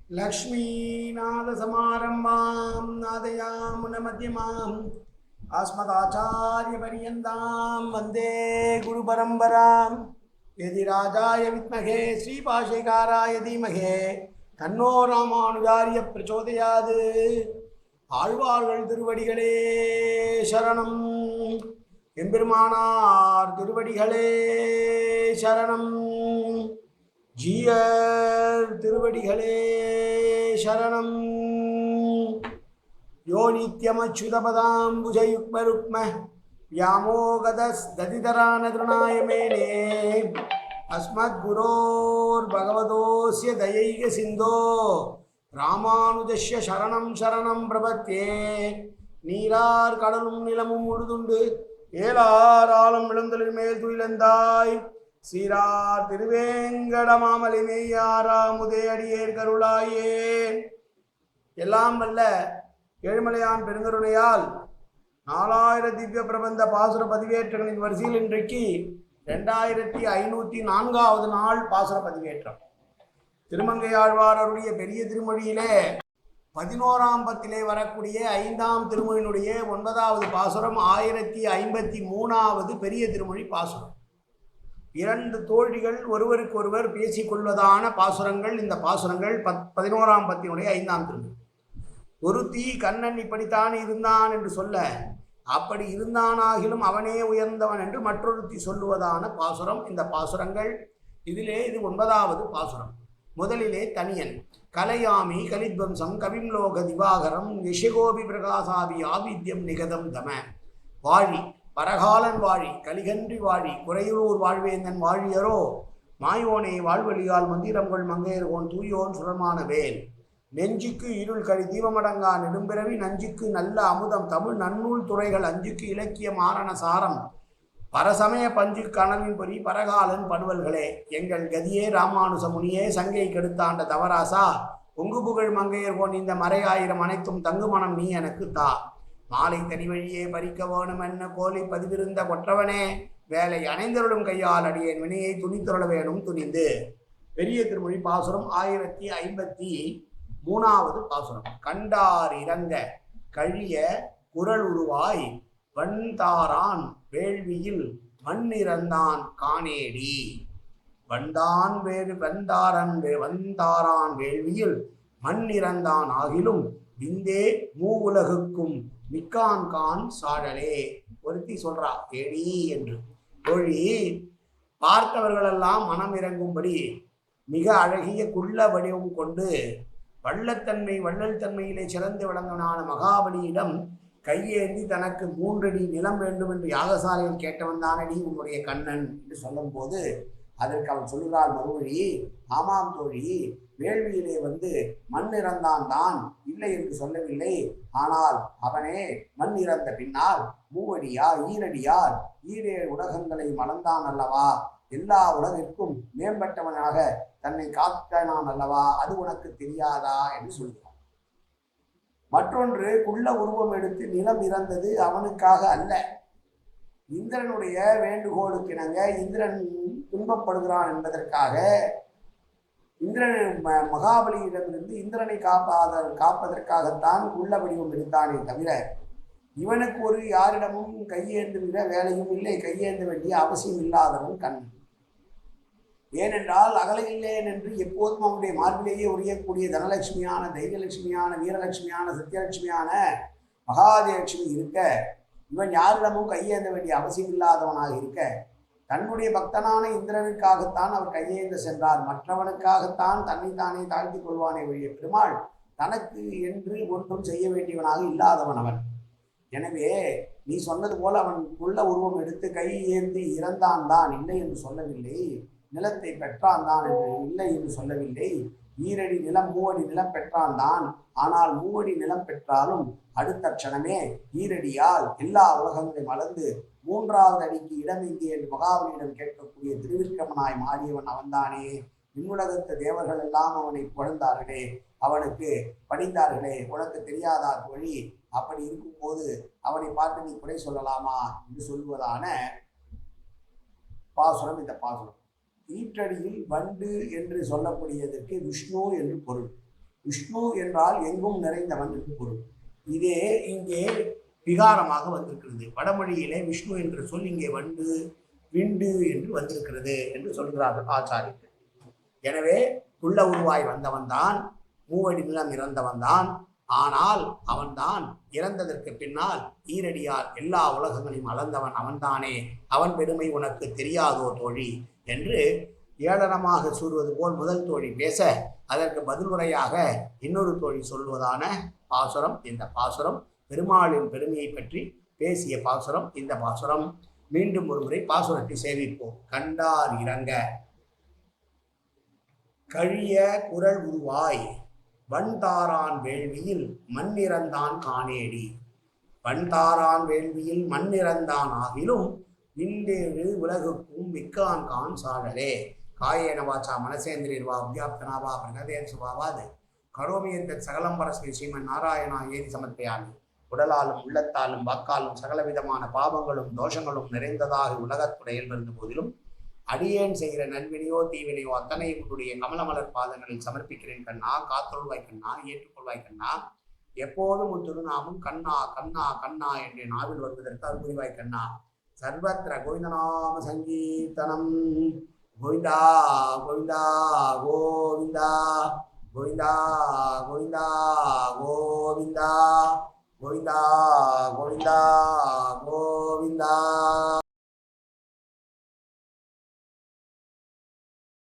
लक्ष्मीनाथसमारम्भां नादयामुनमध्यमाम् अस्मदाचार्यपर्यन्तां वन्दे गुरुपरम्परां यदि राजाय विद्महे श्रीपाशेकाराय धीमहे तन्नो रामानुजार्य प्रचोदयात् ஆழ்வார்கள் திருவடிகளே சரணம் எம்பெருமானார் திருவடிகளே சரணம் ஜீயர் திருவடிகளே சரணம் யோ நித்யமச்சுதபதாம்புஜயுக்மருக்ம व्यामोगदस्दतितरानतृणाय मेने अस्मद्गुरोर्भगवतोऽस्य दयैकसिन्धो ராமானுஜஸ்ய சரணம் சரணம் பிரபத்தே. நீரார் கடலும் நிலமும் உழுதுண்டு ஏலாராலும் விழுந்தலின் மேல் துயிலந்தாய் சீரார் திருவேங்கடமாமலை மெய்யாராமுதே அடியேர் கருளாயே. எல்லாம் வல்ல ஏழுமலையான் பெருங்கருணையால் 4000 திவ்ய பிரபந்த பாசுர பதிவேற்றங்களின் வரிசையில் இன்றைக்கு 2504வது நாள் பாசுர பதிவேற்றம். திருமங்கையாழ்வாரருடைய பெரிய திருமொழியிலே 11ஆம் பத்திலே வரக்கூடிய 5ஆம் திருமொழியினுடைய 9வது பாசுரம் 1053வது பெரிய திருமொழி பாசுரம். 2 தோழிகள் ஒருவருக்கொருவர் பேசிக்கொள்வதான பாசுரங்கள் இந்த பாசுரங்கள் 11ஆம் பத்தினுடைய 5ஆம் திருமொழி. ஒருத்தி கண்ணன் இப்படித்தான் இருந்தான் என்று சொல்ல, அப்படி இருந்தானாகிலும் அவனே உயர்ந்தவன் என்று மற்றொருத்தி சொல்லுவதான பாசுரம் இந்த பாசுரங்கள். இதிலே இது 9வது பாசுரம். முதலிலே தனியன் கலையாமி கலித்வம்சம் கவிம்லோக திவாகரம் யஷகோபி பிரகாசாபி ஆவித்யம் நிகதம் தம. வாழி பரகாலன் வாழி கலிகன்றி வாழி குறையூர் வாழ்வேந்தன் வாழியரோ மாயோனே வாழ்வழியால் மந்திரங்கள் மங்கையர்கோன் தூயோன் சுரமான வேல். நெஞ்சுக்கு இருள் கழி தீபமடங்கா நெடும்பிறவி நஞ்சுக்கு நல்ல அமுதம் தமிழ் நன்னூல் துறைகள் அஞ்சுக்கு இலக்கிய மாரண சாரம் பரசமய பஞ்சு கனவின் பொறி பரகாலன் பணுவல்களே. எங்கள் கதியே ராமானுச முனியே சங்கை கெடுத்தாண்ட தவராசா பொங்கு புகழ் மங்கையர்கோன் இந்த மறையாயிரம் அனைத்தும் தங்குமணம் நீ எனக்கு தா. மாலை தனி வழியே பறிக்க வேணும் என்ன கோலை பதிவிருந்த கொற்றவனே வேலை அணைந்தருளும் கையால் அடியேன் வினையை துணித்துருள வேணும் துணிந்து. பெரிய திருமொழி பாசுரம் 1053வது பாசுரம். கண்டார் இறங்க கழிய குரல் உருவாய் வந்தாரான் வேள்வியில் மண்ணிறந்தான் காணேடி. வந்தான் வேறு வந்தாரான் வேள்வியில் மண்ணிறந்தான் ஆகிலும் விந்தே மூவுலகுக்கும் மிக்கான் கான் சாடலே. ஒருத்தி சொல்றா ஏடி என்று. தோழி பார்த்தவர்களெல்லாம் மனம் இறங்கும்படி மிக அழகிய குள்ள வடிவம் கொண்டு வள்ளல் தன்மையிலே சிறந்து விளங்கினான மகாபலியிடம் கையேந்தி தனக்கு 3 அடி நிலம் வேண்டும் என்று யாகசாலையில் கேட்டவன் தானடி உன்னுடைய கண்ணன் என்று சொல்லும் போது அதற்கு அவன் சொல்லுகிறாள் மறுமொழி, ஆமாம் தோழி, வேள்வியிலே மண் இறந்தான் தான், இல்லை என்று சொல்லவில்லை. ஆனால் அவனே மண் இறந்த பின்னால் 3 அடியார் ஈரடியார் 7 உலகங்களை மலர்ந்தான் அல்லவா, எல்லா உலகிற்கும் மேம்பட்டவனாக தன்னை காத்தான் அல்லவா, அது உனக்கு தெரியாதா என்று சொல்கிறான். மற்றொன்று குள்ள உருவம் எடுத்து நிலம் இறந்தது அவனுக்காக அல்ல, இந்திரனுடைய வேண்டுகோளுக்கிணங்க இந்திரன் துன்பப்படுகிறான் என்பதற்காக இந்திரன் மகாபலியிடமிருந்து இந்திரனை காப்பதற்காகத்தான் குள்ள வடிவம் எடுத்தானே தவிர இவனுக்கு ஒரு யாரிடமும் கையேந்துகிற வேலையும் இல்லை, கையேந்த வேண்டிய அவசியம் இல்லாதவன் கண்ணன். ஏனென்றால் அகலையில்லேன் என்று எப்போதும் அவனுடைய மார்பிலேயே உரியக்கூடிய தனலட்சுமியான தைரியலட்சுமியான வீரலட்சுமியான சத்தியலட்சுமியான மகாதேலட்சுமி இருக்க இவன் யாரிடமும் கையேந்த வேண்டிய அவசியம் இல்லாதவனாக இருக்க தன்னுடைய பக்தனான இந்திரனுக்காகத்தான் அவர் கையேந்த சென்றார். மற்றவனுக்காகத்தான் தன்னைத்தானே தாழ்த்தி கொள்வானே ஒழிய பெருமாள் தனக்கு என்று ஒன்றும் செய்ய வேண்டியவனாக இல்லாதவன் அவன். எனவே நீ சொன்னது போல அவன் உள்ள உருவம் எடுத்து கை ஏந்தி இறந்தான் தான், இல்லை என்று சொல்லவில்லை. நிலத்தை பெற்றான் தான் என்று இல்லை என்று சொல்லவில்லை. 2 அடி நிலம் 3 அடி நிலம் பெற்றான் தான். ஆனால் 3 அடி நிலம் பெற்றாலும் அடுத்த க்ஷணமே 2 அடியால் எல்லா உலகங்களையும் மலர்ந்து 3வது அடிக்கு இடமிங்கே என்று மகாபலியிடம் கேட்கக்கூடிய திருவிக்கிரமனாய் மாறியவன் அவன்தானே. விண்ணுலகத்து தேவர்கள் எல்லாம் அவனை புகழ்ந்தார்களே, அவனுக்கு பணிந்தார்களே, உனக்கு தெரியாதா தோழி? அப்படி இருக்கும்போது அவனை பார்த்து நீ குறை சொல்லலாமா என்று சொல்லுவதான பாசுரம் இந்த பாசுரம். ஈற்றடியில் வண்டு என்று சொல்லக்கூடியதற்கு விஷ்ணு என்று பொருள். விஷ்ணு என்றால் எங்கும் நிறைந்தவன் என்று பொருள். இதே இங்கே விகாரமாக வந்திருக்கிறது. வடமொழியிலே விஷ்ணு என்ற சொல் இங்கே வண்டு விண்டு என்று வந்திருக்கிறது என்று சொல்கிறார்கள் ஆச்சாரியர்கள். எனவே உள்ள உருவாய் வந்தவன் தான், மூவடி நிலம் இறந்தவன் தான். ஆனால் அவன்தான் இறந்ததற்கு பின்னால் ஈரடியால் எல்லா உலகங்களையும் அளந்தவன் அவன்தானே, அவன் பெருமை உனக்கு தெரியாதோ தோழி என்று ஏளனமாக கூறுவது போல் முதல் தோழி பேச, அதற்கு பதில் உரையாக இன்னொரு தோழி சொல்வதான பாசுரம் இந்த பாசுரம். பெருமாளின் பெருமையை பற்றி பேசிய பாசுரம் இந்த பாசுரம். மீண்டும் ஒருமுறை பாசுரத்தை சேவிப்போம். கண்டார் இறங்க கழிய குரல் உருவாய் வண்தாரான் வேள்வியில் மண்ணிறந்தான் காணேடி. வண்தாரான் வேள்வியில் மண்ணிறந்தான் ஆகிலும் விண்டேழு உலகுக்கும் மிக்கான் கான் சாழலே. காயேன வாச்சா மனசேந்திரிர்வா வித்யாப்தனாவா பிரகதேன் சுபாவாது கரோமியந்த சகலம்பரஸ்ரீ ஸ்ரீமன் நாராயணா ஏதி சமர்ப்பயாமி. உடலாலும் உள்ளத்தாலும் வாக்காலும் சகலவிதமான பாவங்களும் தோஷங்களும் நிறைந்ததாக உலகத்துடையில் இருந்த போதிலும் அடியேன் செய்கிற நல்வினையோ தீவினையோ அத்தனையும் உன்னுடைய கமலமலர் பாதங்களில் சமர்ப்பிக்கிறேன் கண்ணா. காத்தொழுவாய் கண்ணா, ஏற்றுக்கொள்வாய் கண்ணா. எப்போதும் உன் திருநாமும் கண்ணா கண்ணா கண்ணா என்று நாவில் வருவதற்கு அது புரிவாய் கண்ணா. சர்வத்திர கோவிந்தநாம சங்கீர்த்தனம். கோவிந்தா கோவிந்தா கோவிந்தா கோவிந்தா கோவிந்தா கோவிந்தா கோவிந்தா கோவிந்தா கோவிந்தா.